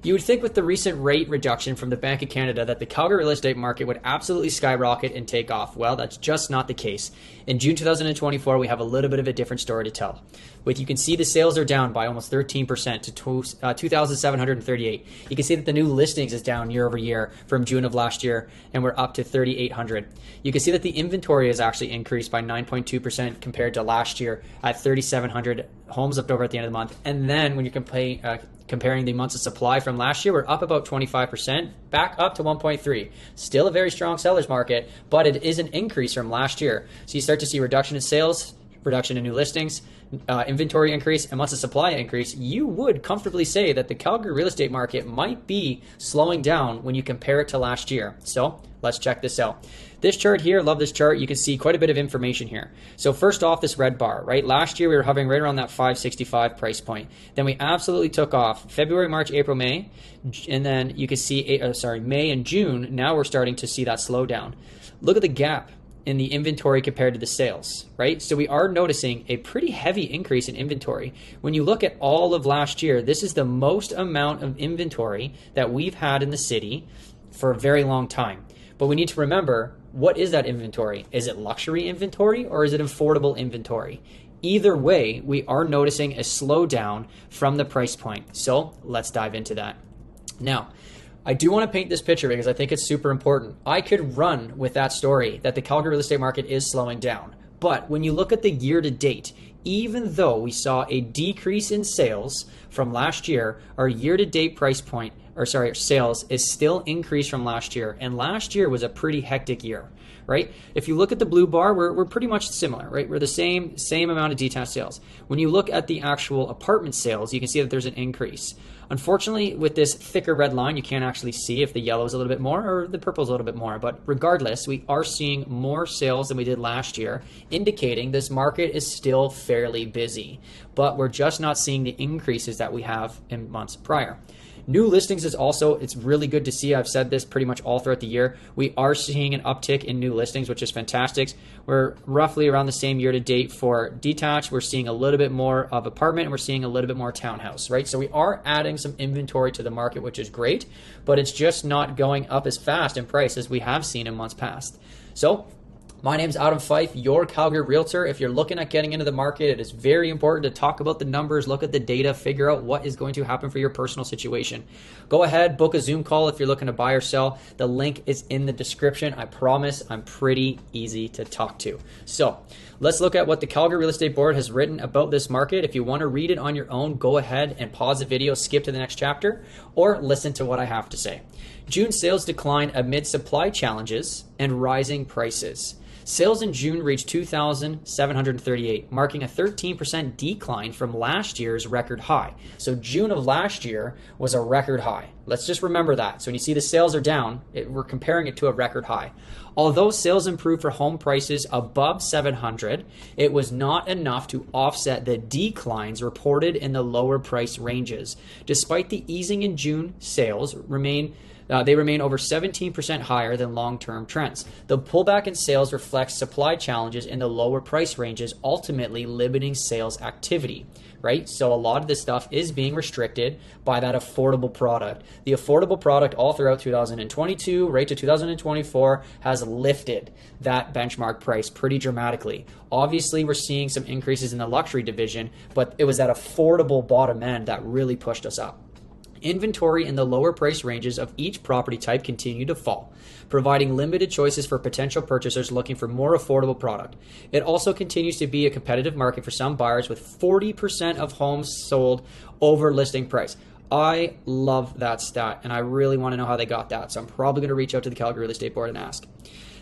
You would think with the recent rate reduction from the Bank of Canada that the Calgary real estate market would absolutely skyrocket and take off. Well, that's just not the case. In June 2024, we have a little bit of a different story to tell. You can see the sales are down by almost 13% to 2,738. You can see that the new listings is down year over year from June of last year, and we're up to 3,800. You can see that the inventory has actually increased by 9.2% compared to last year at 3,700 homes left over at the end of the month. And then when you're comparing the months of supply from last year, we're up about 25%, back up to 1.3. Still a very strong seller's market, but it is an increase from last year. So you start to see reduction in sales, reduction in new listings, inventory increase, and months of supply increase. You would comfortably say that the Calgary real estate market might be slowing down when you compare it to last year. So let's check this out. This chart here, love this chart. You can see quite a bit of information here. So first off, this red bar, right? Last year we were hovering right around that 565 price point. Then we absolutely took off February, March, April, May, and then you can see May and June. Now we're starting to see that slow down. Look at the gap in the inventory compared to the sales, right? So we are noticing a pretty heavy increase in inventory. When you look at all of last year, this is the most amount of inventory that we've had in the city for a very long time. But we need to remember, what is that inventory? Is it luxury inventory or is it affordable inventory? Either way, we are noticing a slowdown from the price point. So let's dive into that. Now, I do want to paint this picture because I think it's super important. I could run with that story that the Calgary real estate market is slowing down. But when you look at the year to date, even though we saw a decrease in sales from last year, our year to date sales is still increased from last year. And last year was a pretty hectic year, right? If you look at the blue bar, we're pretty much similar, right? We're the same amount of detached sales. When you look at the actual apartment sales, you can see that there's an increase. Unfortunately, with this thicker red line, you can't actually see if the yellow is a little bit more or the purple is a little bit more. But regardless, we are seeing more sales than we did last year, indicating this market is still fairly busy. But we're just not seeing the increases that we have in months prior. New listings is also, it's really good to see. I've said this pretty much all throughout the year. We are seeing an uptick in new listings, which is fantastic. We're roughly around the same year to date for detached. We're seeing a little bit more of apartment and we're seeing a little bit more townhouse, right? So we are adding some inventory to the market, which is great, but it's just not going up as fast in price as we have seen in months past. So my name's Adam Fyfe, your Calgary Realtor. If you're looking at getting into the market, it is very important to talk about the numbers, look at the data, figure out what is going to happen for your personal situation. Go ahead, book a Zoom call if you're looking to buy or sell. The link is in the description. I promise I'm pretty easy to talk to. So let's look at what the Calgary Real Estate Board has written about this market. If you want to read it on your own, go ahead and pause the video, skip to the next chapter, or listen to what I have to say. June sales declined amid supply challenges and rising prices. Sales in June reached 2,738, marking a 13% decline from last year's record high. So June of last year was a record high. Let's just remember that. So when you see the sales are down, we're comparing it to a record high. Although sales improved for home prices above 700, it was not enough to offset the declines reported in the lower price ranges. Despite the easing in June, sales remain over 17% higher than long-term trends. The pullback in sales reflects supply challenges in the lower price ranges, ultimately limiting sales activity, right? So a lot of this stuff is being restricted by that affordable product. The affordable product all throughout 2022, right to 2024, has lifted that benchmark price pretty dramatically. Obviously, we're seeing some increases in the luxury division, but it was that affordable bottom end that really pushed us up. Inventory in the lower price ranges of each property type continue to fall, providing limited choices for potential purchasers looking for more affordable product. It also continues to be a competitive market for some buyers, with 40% of homes sold over listing price. I love that stat, and I really want to know how they got that, so I'm probably going to reach out to the Calgary Real Estate Board and ask.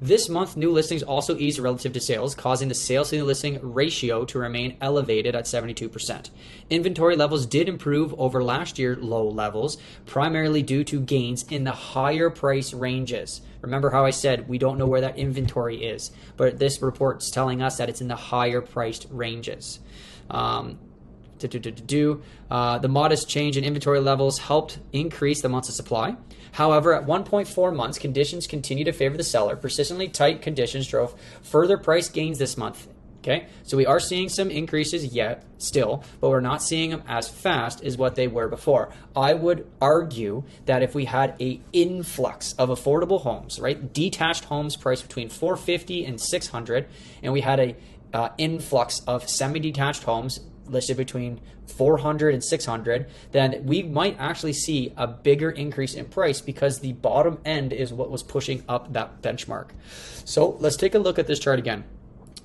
This month, new listings also eased relative to sales, causing the sales to new listing ratio to remain elevated at 72%. Inventory levels did improve over last year's low levels, primarily due to gains in the higher price ranges. Remember how I said we don't know where that inventory is, but this report's telling us that it's in the higher priced ranges. The modest change in inventory levels helped increase the months of supply. However, at 1.4 months, conditions continue to favor the seller. Persistently tight conditions drove further price gains this month. Okay, so we are seeing some increases yet still, but we're not seeing them as fast as what they were before. I would argue that if we had a influx of affordable homes, right, detached homes priced between 450 and 600, and we had a influx of semi-detached homes listed between 400 and 600, then we might actually see a bigger increase in price because the bottom end is what was pushing up that benchmark. So let's take a look at this chart again.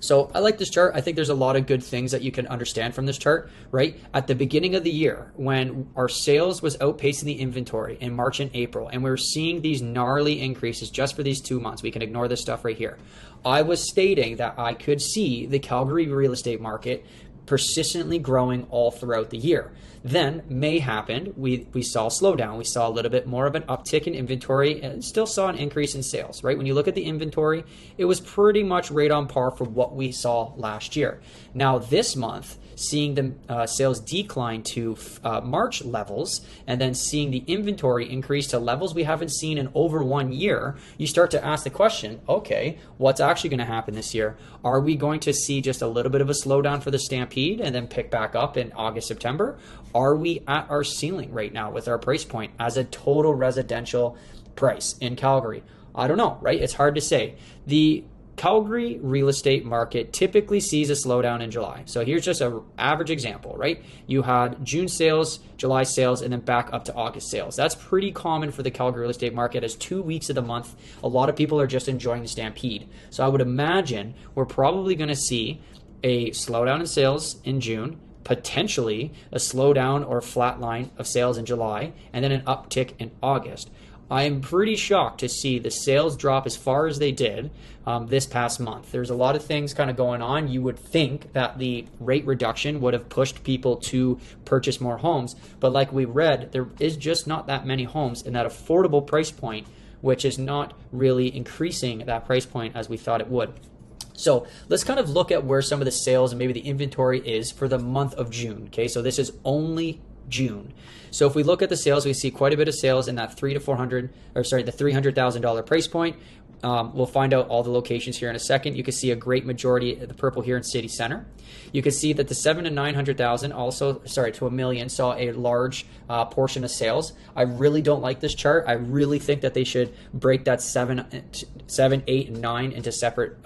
So I like this chart. I think there's a lot of good things that you can understand from this chart, right? At the beginning of the year, when our sales was outpacing the inventory in March and April, and we were seeing these gnarly increases just for these 2 months, we can ignore this stuff right here. I was stating that I could see the Calgary real estate market persistently growing all throughout the year. Then May happened. We saw a slowdown. We saw a little bit more of an uptick in inventory and still saw an increase in sales, right? When you look at the inventory, it was pretty much right on par for what we saw last year. Now this month, seeing the sales decline to March levels and then seeing the inventory increase to levels we haven't seen in over 1 year, you start to ask the question, okay, what's actually going to happen this year? Are we going to see just a little bit of a slowdown for the stampede and then pick back up in August, September? Are we at our ceiling right now with our price point as a total residential price in Calgary? I don't know, right? It's hard to say. The Calgary real estate market typically sees a slowdown in July. So here's just an average example, right? You had June sales, July sales, and then back up to August sales. That's pretty common for the Calgary real estate market as 2 weeks of the month. A lot of people are just enjoying the stampede. So I would imagine we're probably going to see a slowdown in sales in June, potentially a slowdown or flat line of sales in July, and then an uptick in August. I am pretty shocked to see the sales drop as far as they did this past month. There's a lot of things kind of going on. You would think that the rate reduction would have pushed people to purchase more homes, but like we read, there is just not that many homes in that affordable price point, which is not really increasing that price point as we thought it would. So let's kind of look at where some of the sales and maybe the inventory is for the month of June. Okay, so this is only June. So if we look at the sales, we see quite a bit of sales in that the $300,000 price point. We'll find out all the locations here in a second. You can see a great majority of the purple here in City Center. You can see that the 700,000 to 900,000 also, to $1 million saw a large portion of sales. I really don't like this chart. I really think that they should break that 7, 8, and 9 into separate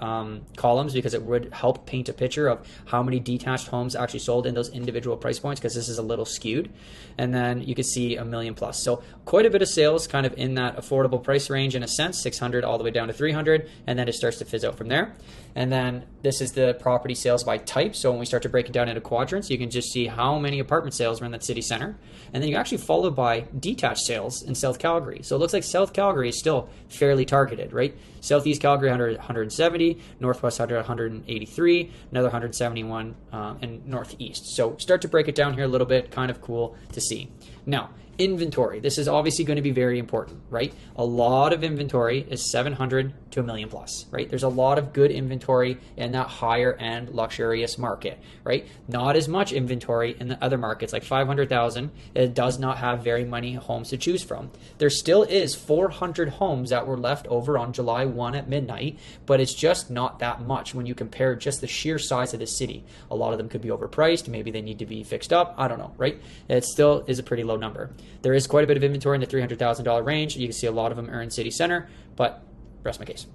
columns because it would help paint a picture of how many detached homes actually sold in those individual price points because this is a little skewed. And then you can see $1 million plus. So quite a bit of sales kind of in that affordable price range in a sense, 600 all the way down to 300, and then it starts to fizz out from there. And then this is the property sales by type. So when we start to break it down into quadrants, you can just see how many apartment sales were in that city center. And then you actually follow by detached sales in South Calgary. So it looks like South Calgary is still fairly targeted, right? Southeast Calgary 170, Northwest 183, another 171, and Northeast. So start to break it down here a little bit, kind of cool to see. Now, inventory. This is obviously going to be very important, right? A lot of inventory is 700 to $1 million plus, right? There's a lot of good inventory in that higher end luxurious market, right? Not as much inventory in the other markets like 500,000. It does not have very many homes to choose from. There still is 400 homes that were left over on July 1 at midnight, but it's just not that much when you compare just the sheer size of the city. A lot of them could be overpriced. Maybe they need to be fixed up. I don't know, right? It still is a pretty low number. There is quite a bit of inventory in the $300,000 range. You can see a lot of them are in city center, but rest my case.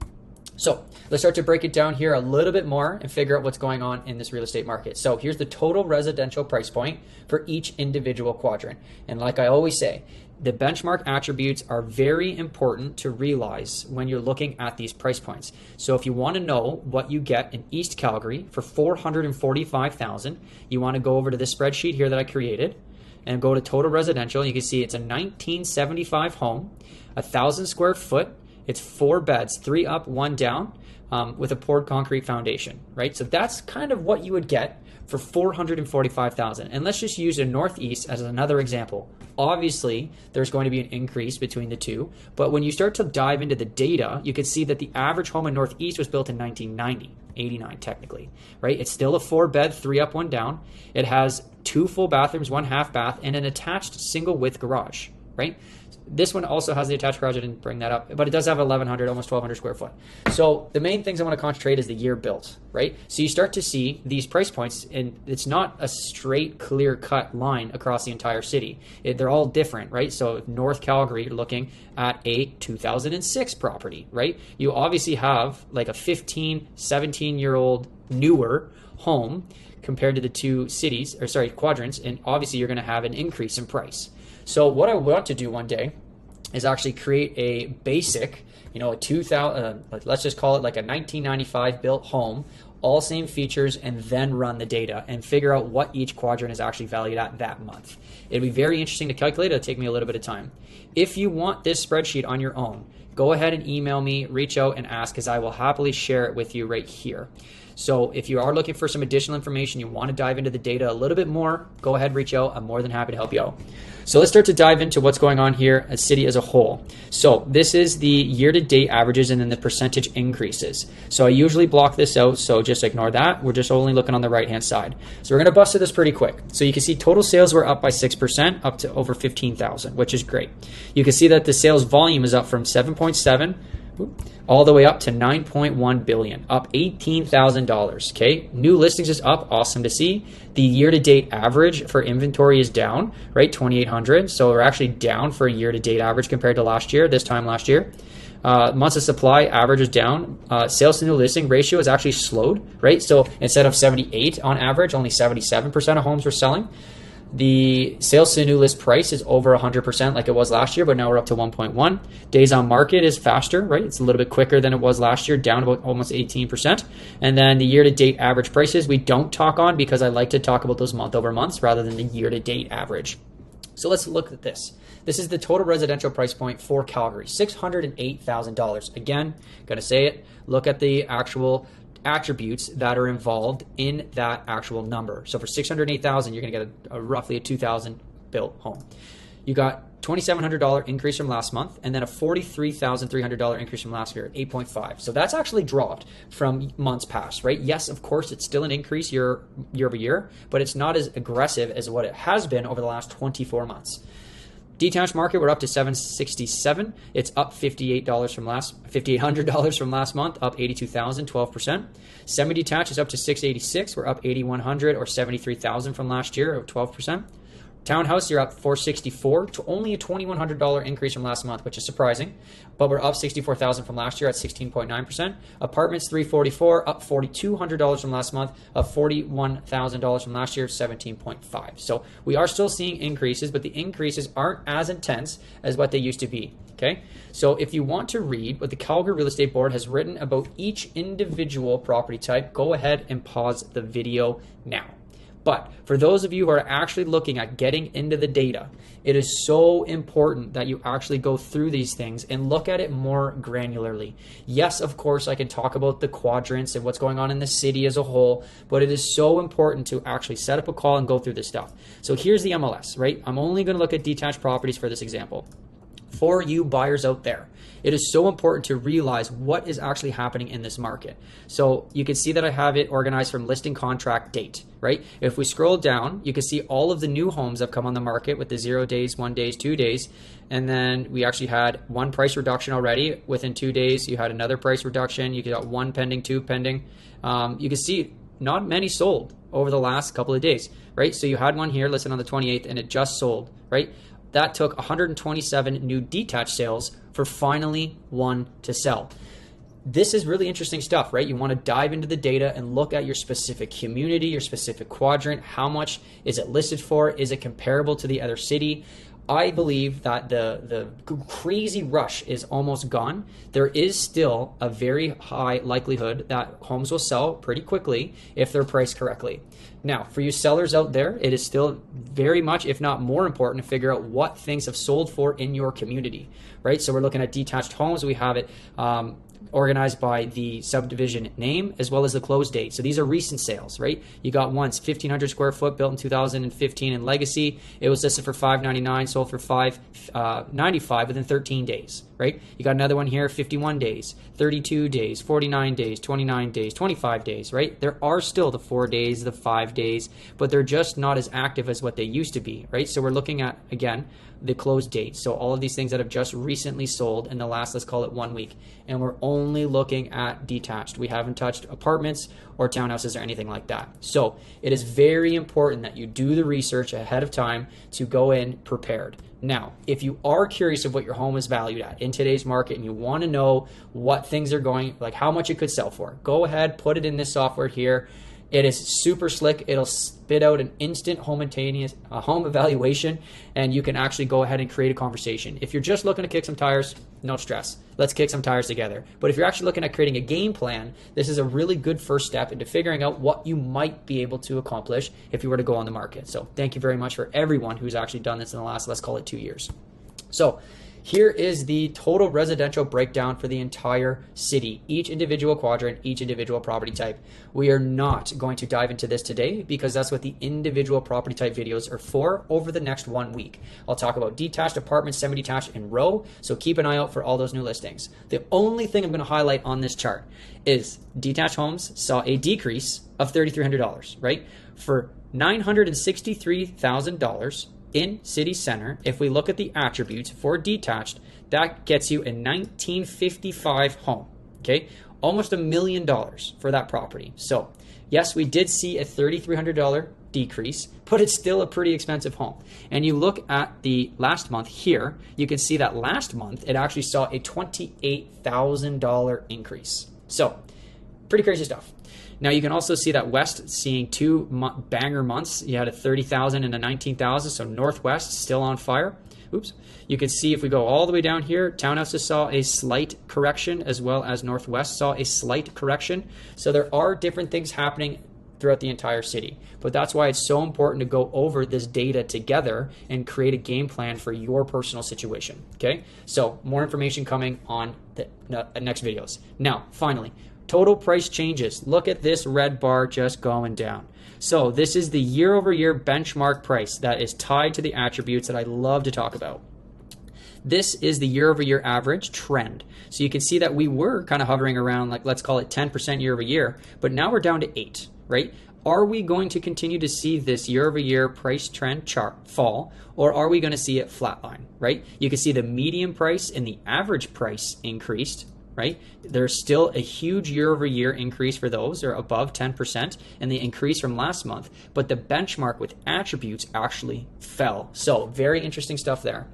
So let's start to break it down here a little bit more and figure out what's going on in this real estate market. So here's the total residential price point for each individual quadrant. And like I always say, the benchmark attributes are very important to realize when you're looking at these price points. So if you want to know what you get in East Calgary for $445,000, you want to go over to this spreadsheet here that I created and go to total residential. You can see it's a 1975 home, 1,000 square foot. It's 4 beds, 3 up, 1 down, with a poured concrete foundation, right? So that's kind of what you would get for $445,000. And let's just use the Northeast as another example. Obviously, there's going to be an increase between the two, but when you start to dive into the data, you can see that the average home in Northeast was built in 1990, 89 technically, right? It's still a 4 bed, 3 up, 1 down. It has 2 full bathrooms, 1 half bath, and an attached single width garage. right? This one also has the attached garage. I didn't bring that up, but it does have 1,100, almost 1,200 square foot. So the main things I want to concentrate is the year built, right? So you start to see these price points, and it's not a straight, clear-cut line across the entire city. They're all different, right? So North Calgary, you're looking at a 2006 property, right? You obviously have like a 15, 17-year-old newer home compared to the two cities, or sorry, quadrants, and obviously you're going to have an increase in price. So what I want to do one day is actually create a basic, a 2000, let's just call it like a 1995 built home, all same features, and then run the data and figure out what each quadrant is actually valued at that month. It'll be very interesting to calculate. It'll take me a little bit of time. If you want this spreadsheet on your own, go ahead and email me, reach out and ask, because I will happily share it with you right here. So if you are looking for some additional information, you want to dive into the data a little bit more, go ahead, reach out. I'm more than happy to help you out. So let's start to dive into what's going on here as city as a whole. So this is the year-to-date averages and then the percentage increases. So I usually block this out, so just ignore that. We're just only looking on the right-hand side. So we're going to bust through this pretty quick. So you can see total sales were up by 6%, up to over 15,000, which is great. You can see that the sales volume is up from 7.7 all the way up to 9.1 billion, up $18,000. Okay, new listings is up, awesome to see. The year-to-date average for inventory is down, right, 2,800. So we're actually down for a year-to-date average compared to last year, this time last year. Months of supply average is down. Sales to new listing ratio is actually slowed, right? So instead of 78 on average, only 77% of homes were selling. The sales to new list price is over 100% like it was last year, but now we're up to 1.1. Days on market is faster, right? It's a little bit quicker than it was last year, down about almost 18%. And then the year-to-date average prices we don't talk on because I like to talk about those month over months rather than the year-to-date average. So let's look at this. This is the total residential price point for Calgary, $608,000. Again, going to say it, look at the actual attributes that are involved in that actual number. So for 608,000, you're going to get roughly a 2,000 built home. You got $2,700 increase from last month, and then a $43,300 increase from last year at 8.5. So that's actually dropped from months past, right? Yes, of course, it's still an increase year over year, but it's not as aggressive as what it has been over the last 24 months. Detached market, we're up to 767. It's up $5,800 from last month, up 82,000, 12%. Semi-detached is up to 686. We're up 8,100 or 73,000 from last year, or 12%. Townhouse, you're up 464 to only a $2,100 increase from last month, which is surprising, but we're up 64,000 from last year at 16.9%. Apartments, 344, up $4,200 from last month, up $41,000 from last year, 17.5. So we are still seeing increases, but the increases aren't as intense as what they used to be. Okay, so if you want to read what the Calgary Real Estate Board has written about each individual property type, go ahead and pause the video now. But for those of you who are actually looking at getting into the data, it is so important that you actually go through these things and look at it more granularly. Yes, of course, I can talk about the quadrants and what's going on in the city as a whole, but it is so important to actually set up a call and go through this stuff. So here's the MLS, right? I'm only going to look at detached properties for this example. For you buyers out there, it is so important to realize what is actually happening in this market. So you can see that I have it organized from listing contract date, right? If we scroll down, you can see all of the new homes that have come on the market with the 0 days, 1 days, 2 days. And then we actually had one price reduction already. Within 2 days, you had another price reduction. You got one pending, two pending. You can see not many sold over the last couple of days, right? So you had one here listed on the 28th and it just sold, right? That took 127 new detached sales for finally one to sell. This is really interesting stuff, right? You want to dive into the data and look at your specific community, your specific quadrant. How much is it listed for? Is it comparable to the other city? I believe that the crazy rush is almost gone. There is still a very high likelihood that homes will sell pretty quickly if they're priced correctly. Now, for you sellers out there, it is still very much, if not more important, to figure out what things have sold for in your community, right? So we're looking at detached homes. We have it organized by the subdivision name as well as the close date. So these are recent sales, right? You got once 1,500 square foot built in 2015 in Legacy. It was listed for $599, sold for $595 within 13 days, right? You got another one here, 51 days, 32 days, 49 days, 29 days, 25 days, right? There are still the 4 days, the 5 days, but they're just not as active as what they used to be, right? So we're looking at, again, the close date. So all of these things that have just recently sold in the last, let's call it 1 week. And we're only looking at detached. We haven't touched apartments or townhouses or anything like that. So it is very important that you do the research ahead of time to go in prepared. Now, if you are curious of what your home is valued at in today's market and you want to know what things are going, like how much it could sell for, go ahead, put it in this software here. It is super slick. It'll spit out an instant home evaluation, and you can actually go ahead and create a conversation. If you're just looking to kick some tires, no stress. Let's kick some tires together. But if you're actually looking at creating a game plan, this is a really good first step into figuring out what you might be able to accomplish if you were to go on the market. So thank you very much for everyone who's actually done this in the last, let's call it 2 years. So here is the total residential breakdown for the entire city, each individual quadrant, each individual property type. We are not going to dive into this today because that's what the individual property type videos are for over the next 1 week. I'll talk about detached, apartments, semi-detached, and row, so keep an eye out for all those new listings. The only thing I'm going to highlight on this chart is detached homes saw a decrease of $3,300, right? For $963,000 in city center, if we look at the attributes for detached, that gets you a 1955 home, okay? Almost $1 million for that property. So yes, we did see a $3,300 decrease, but it's still a pretty expensive home. And you look at the last month here, you can see that last month, it actually saw a $28,000 increase. So pretty crazy stuff. Now you can also see that West seeing two banger months. You had a 30,000 and a 19,000, so Northwest still on fire. Oops. You can see if we go all the way down here, townhouses saw a slight correction as well as Northwest saw a slight correction. So there are different things happening throughout the entire city. But that's why it's so important to go over this data together and create a game plan for your personal situation. Okay? So more information coming on the next videos. Now, finally, total price changes. Look at this red bar just going down. So this is the year-over-year benchmark price that is tied to the attributes that I love to talk about. This is the year-over-year average trend. So you can see that we were kind of hovering around, like, let's call it 10% year-over-year, but now we're down to 8, right? Are we going to continue to see this year-over-year price trend chart fall, or are we going to see it flatline, right? You can see the median price and the average price increased, right? There's still a huge year-over-year increase for those, or above 10%, and the increase from last month, but the benchmark with attributes actually fell. So very interesting stuff there.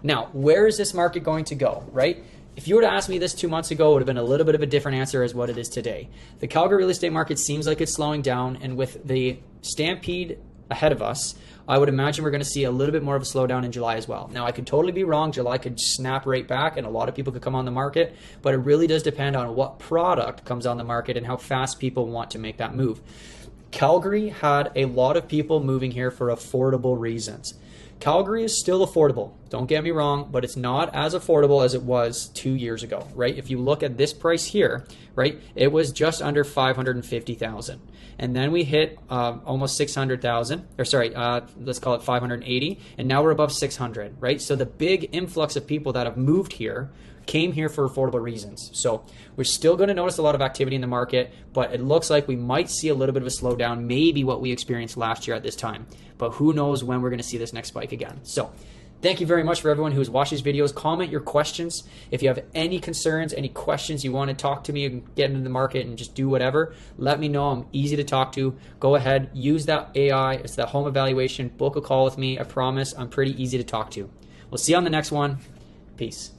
Now, where is this market going to go, right? If you were to ask me this 2 months ago, it would have been a little bit of a different answer as what it is today. The Calgary real estate market seems like it's slowing down, and with the stampede ahead of us, I would imagine we're going to see a little bit more of a slowdown in July as well. Now, I could totally be wrong. July could snap right back and a lot of people could come on the market, but it really does depend on what product comes on the market and how fast people want to make that move. Calgary had a lot of people moving here for affordable reasons. Calgary is still affordable, don't get me wrong, but it's not as affordable as it was 2 years ago, right? If you look at this price here, right, it was just under 550,000. And then we hit almost 600,000, or sorry, let's call it 580, and now we're above 600, right? So the big influx of people that have moved here came here for affordable reasons. So we're still going to notice a lot of activity in the market, but it looks like we might see a little bit of a slowdown, maybe what we experienced last year at this time. But who knows when we're going to see this next spike again. So thank you very much for everyone who's watched these videos. Comment your questions. If you have any concerns, any questions you want to talk to me and get into the market and just do whatever, let me know. I'm easy to talk to. Go ahead, use that AI. It's that home evaluation. Book a call with me. I promise I'm pretty easy to talk to. We'll see you on the next one. Peace.